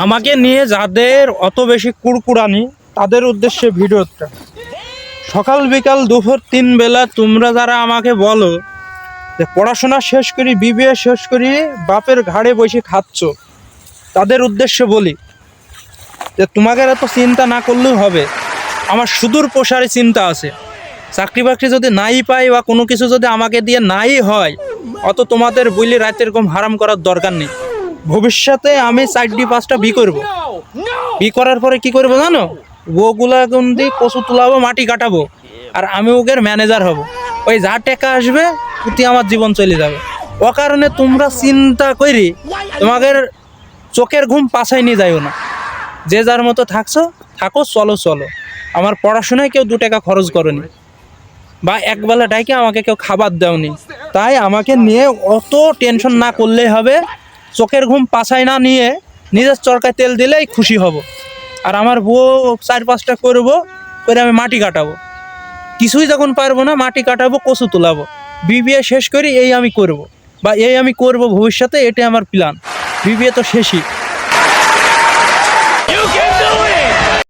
আমাকে নিয়ে যাদের অত বেশি কুড়কুড়ানি তাদের উদ্দেশ্যে ভিডিওটা। সকাল বিকাল দুপুর 3 বেলা তোমরা যারা আমাকে বলো যে পড়াশোনা শেষ করি, বিবিএ শেষ করি, বাপের ঘাড়ে বসে খাচ্ছ, তাদের উদ্দেশ্যে বলি যে তোমাকে এত চিন্তা না করলেও হবে। আমার সুদূর প্রসারী চিন্তা আছে। চাকরি বাকরি যদি নাই পাই বা কোনো কিছু যদি আমাকে দিয়ে নাই হয়, অত তোমাদের বলি রাতের ঘুম হারাম করার দরকার নেই। ভবিষ্যতে আমি 4-5টা বি করবো। বি করার পরে কি করবো জানো? ওগুলা গুন্দি কচু তুলাবো, মাটি কাটাবো, আর আমি ওদের ম্যানেজার হব। ওই যা টাকা আসবে প্রতি আমার জীবন চলে যাবে। ও কারণে তোমরা চিন্তা করি তোমাদের চোখের ঘুম পাছাই নিয়ে যাইও না। যে যার মতো থাকছো থাকো, চলো চলো। আমার পড়াশোনায় কেউ 2 টাকা খরচ করেনি বা একবেলা ডাইকে আমাকে কেউ খাবার দেওনি। তাই আমাকে নিয়ে অত টেনশন না করলেই হবে। চোখের ঘুম পাছায় না নিয়ে নিজের চরকায় তেল দিলেই খুশি হব। আর আমার বউ 4-5টা করবো, করে আমি মাটি কাটাবো। কিছুই যখন পারবো না, মাটি কাটাবো, কচু তোলাবো। বিবিএ শেষ করি এই আমি করব, বা এই আমি করব ভবিষ্যতে, এটাই আমার প্ল্যান। বিবিএ তো শেষই।